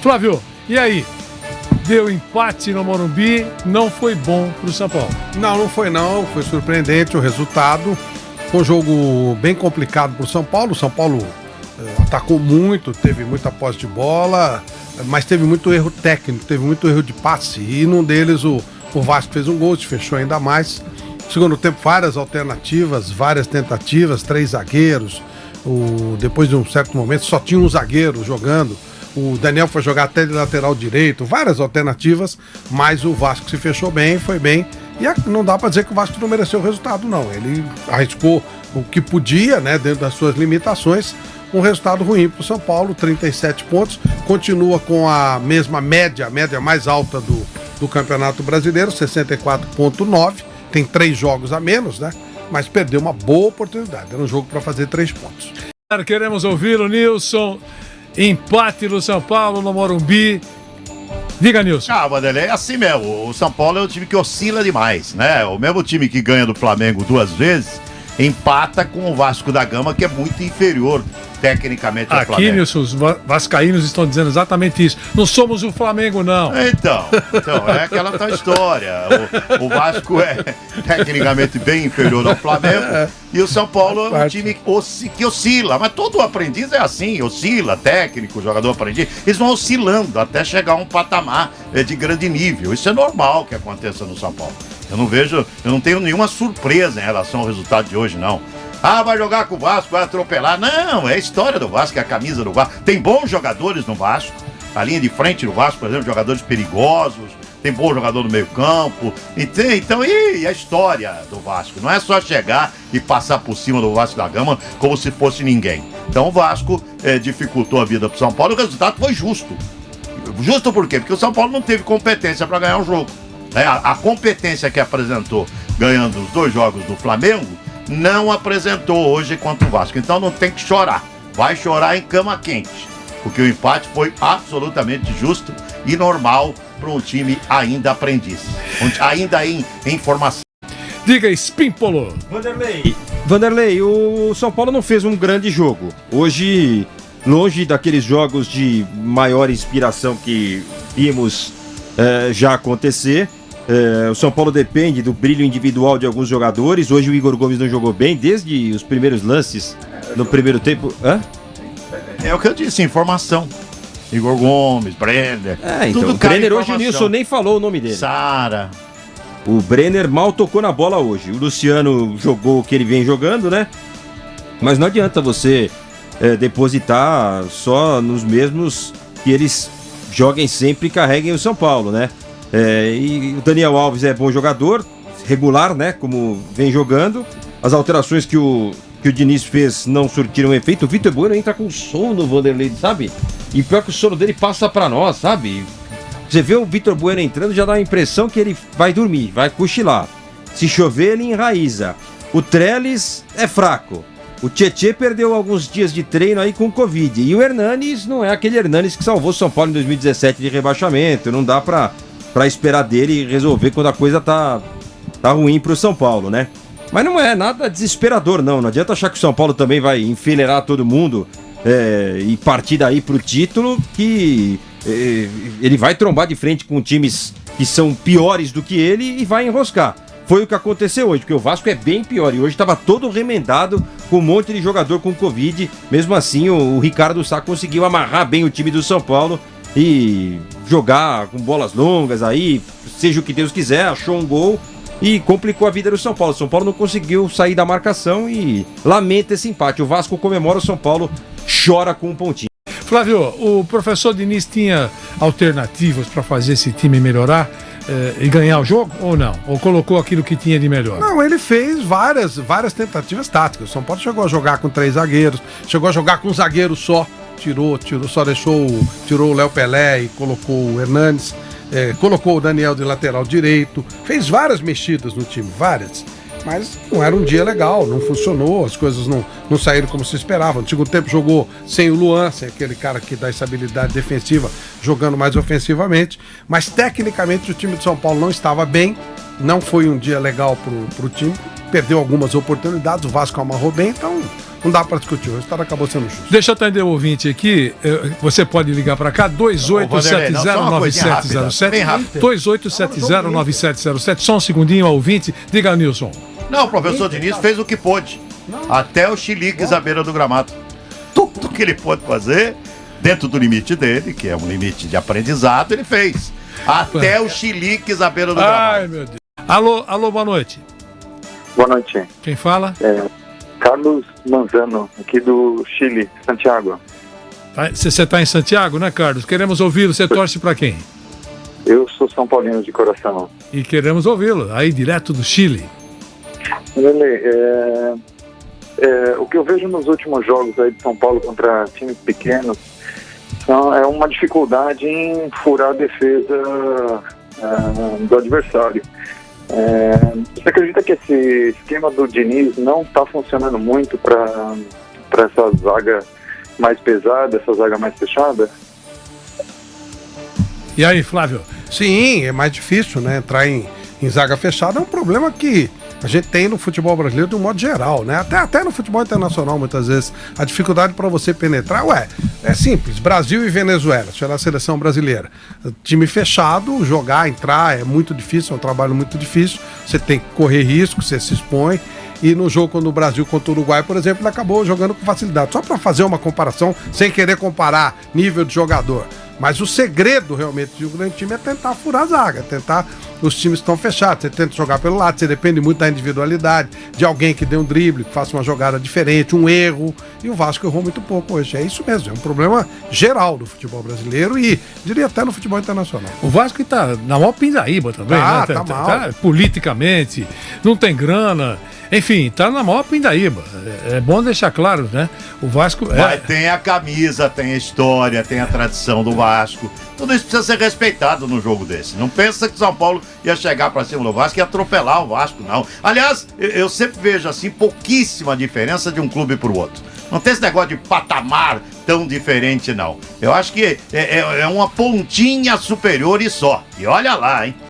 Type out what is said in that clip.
Flávio, e aí? Deu empate no Morumbi, não foi bom pro São Paulo. Não foi não, foi surpreendente o resultado. Foi um jogo bem complicado pro São Paulo. O São Paulo atacou muito, teve muita posse de bola, mas teve muito erro técnico, teve muito erro de passe. E num deles o Vasco fez um gol, se fechou ainda mais. Segundo tempo, várias alternativas, várias tentativas, 3 zagueiros. Depois de um certo momento, só tinha um zagueiro jogando. O Daniel foi jogar até de lateral direito, várias alternativas, mas o Vasco se fechou bem, foi bem. E não dá para dizer que o Vasco não mereceu o resultado, não. Ele arriscou o que podia, né, dentro das suas limitações. Um resultado ruim para o São Paulo, 37 pontos. Continua com a mesma média, a média mais alta do Campeonato Brasileiro, 64,9. Tem 3 jogos a menos, né? Mas perdeu uma boa oportunidade. Era um jogo para fazer 3 pontos. Queremos ouvi-lo, Nilson. Empate no São Paulo, no Morumbi. Diga, Nilson. Vanderlei, é assim mesmo. O São Paulo é um time que oscila demais, né? O mesmo time que ganha do Flamengo 2 vezes, empata com o Vasco da Gama, que é muito inferior tecnicamente ao Flamengo. Aqui, Nilson, os vascaínos estão dizendo exatamente isso. Não somos o Flamengo, não. Então é aquela tal história. O Vasco é tecnicamente bem inferior ao Flamengo e o São Paulo é um time que oscila. Mas todo aprendiz é assim, oscila, técnico, jogador aprendiz. Eles vão oscilando até chegar a um patamar de grande nível. Isso é normal que aconteça no São Paulo. Eu não tenho nenhuma surpresa em relação ao resultado de hoje, não. Vai jogar com o Vasco, vai atropelar. Não, é a história do Vasco, é a camisa do Vasco. Tem bons jogadores no Vasco. A linha de frente do Vasco, por exemplo, jogadores perigosos. Tem bom jogador no meio campo. Então, e a história do Vasco? Não é só chegar e passar por cima do Vasco da Gama como se fosse ninguém. Então o Vasco dificultou a vida pro São Paulo e o resultado foi justo. Justo por quê? Porque o São Paulo não teve competência para ganhar o jogo. A competência que apresentou ganhando os 2 jogos do Flamengo não apresentou hoje contra o Vasco. Então não tem que chorar. Vai chorar em cama quente. Porque o empate foi absolutamente justo e normal para um time ainda aprendiz. Ainda em formação. Diga, Espímpolo. Vanderlei, o São Paulo não fez um grande jogo. Hoje, longe daqueles jogos de maior inspiração que vimos já acontecer. O São Paulo depende do brilho individual de alguns jogadores. Hoje o Igor Gomes não jogou bem desde os primeiros lances no primeiro tempo. É o que eu disse, informação. Igor Gomes, Brenner. Então, o Brenner hoje o Nilson nem falou o nome dele. Sara. O Brenner mal tocou na bola hoje. O Luciano jogou o que ele vem jogando, né? Mas não adianta você depositar só nos mesmos que eles joguem sempre e carreguem o São Paulo, né? E o Daniel Alves é bom jogador, regular, né? Como vem jogando. As alterações que o Diniz fez não surtiram efeito. O Vitor Bueno entra com sono, Vanderlei, sabe? E pior que o sono dele passa pra nós, sabe? Você vê o Vitor Bueno entrando, já dá a impressão que ele vai dormir, vai cochilar. Se chover, ele enraiza. O Trellis é fraco. O Tietê perdeu alguns dias de treino aí com Covid. E o Hernanes não é aquele Hernanes que salvou São Paulo em 2017 de rebaixamento. Não dá pra esperar dele resolver quando a coisa tá ruim pro São Paulo, né? Mas não é nada desesperador, não. Não adianta achar que o São Paulo também vai enfileirar todo mundo e partir daí pro título, que ele vai trombar de frente com times que são piores do que ele e vai enroscar. Foi o que aconteceu hoje, porque o Vasco é bem pior. E hoje estava todo remendado com um monte de jogador com Covid. Mesmo assim, o Ricardo Sá conseguiu amarrar bem o time do São Paulo e jogar com bolas longas aí, seja o que Deus quiser, achou um gol e complicou a vida do São Paulo. O São Paulo não conseguiu sair da marcação e lamenta esse empate. O Vasco comemora, o São Paulo chora com um pontinho. Flávio, o professor Diniz tinha alternativas para fazer esse time melhorar e ganhar o jogo ou não? Ou colocou aquilo que tinha de melhor? Não, ele fez várias tentativas táticas. O São Paulo chegou a jogar com 3 zagueiros, chegou a jogar com um zagueiro só. Tirou o Léo Pelé e colocou o Hernanes, colocou o Daniel de lateral direito, fez várias mexidas no time, várias. Mas não era um dia legal, não funcionou, as coisas não saíram como se esperava. No segundo tempo jogou sem o Luan, sem aquele cara que dá estabilidade defensiva, jogando mais ofensivamente. Mas tecnicamente o time de São Paulo não estava bem, não foi um dia legal pro time, perdeu algumas oportunidades, o Vasco amarrou bem, então não dá para discutir. O resultado acabou sendo justo. Deixa eu atender o ouvinte aqui. Você pode ligar para cá, 2870-9707. 2870-9707. Só um segundinho, ouvinte. Diga, Nilson. Não, o professor Diniz fez o que pôde. Até o chiliques à beira do gramado. Tudo que ele pôde fazer, dentro do limite dele, que é um limite de aprendizado, ele fez. Até o chiliques à beira do gramado. Ai, meu Deus. Alô, boa noite. Boa noite. Quem fala? Carlos Manzano, aqui do Chile, Santiago. Você está em Santiago, né, Carlos? Queremos ouvi-lo. Você torce para quem? Eu sou São Paulino de coração. E queremos ouvi-lo, aí direto do Chile. Lele, o que eu vejo nos últimos jogos aí de São Paulo contra times pequenos é uma dificuldade em furar a defesa do adversário. Você acredita que esse esquema do Diniz não está funcionando muito para essa zaga mais pesada, essa zaga mais fechada? E aí, Flávio? Sim, é mais difícil, né? Entrar em zaga fechada é um problema que a gente tem no futebol brasileiro de um modo geral, né? Até no futebol internacional, muitas vezes. A dificuldade para você penetrar, é simples. Brasil e Venezuela, se é a seleção brasileira. Time fechado, jogar, entrar é muito difícil, é um trabalho muito difícil. Você tem que correr risco, você se expõe. E no jogo contra o Brasil contra o Uruguai, por exemplo, ele acabou jogando com facilidade. Só para fazer uma comparação, sem querer comparar nível de jogador. Mas o segredo realmente de um grande time é tentar furar a zaga, tentar. Os times estão fechados, você tenta jogar pelo lado, você depende muito da individualidade, de alguém que dê um drible, que faça uma jogada diferente, um erro. E o Vasco errou muito pouco hoje. É isso mesmo, é um problema geral do futebol brasileiro e diria até no futebol internacional. O Vasco está na maior pindaíba também, né? Tá mal. Politicamente, não tem grana. Enfim, tá na maior pindaíba. É bom deixar claro, né? O Vasco... Mas tem a camisa, tem a história, tem a tradição do Vasco. Tudo isso precisa ser respeitado num jogo desse. Não pensa que São Paulo ia chegar pra cima do Vasco e atropelar o Vasco, não. Aliás, eu sempre vejo assim, pouquíssima diferença de um clube pro outro. Não tem esse negócio de patamar tão diferente, não. Eu acho que é uma pontinha superior e só. E olha lá, hein?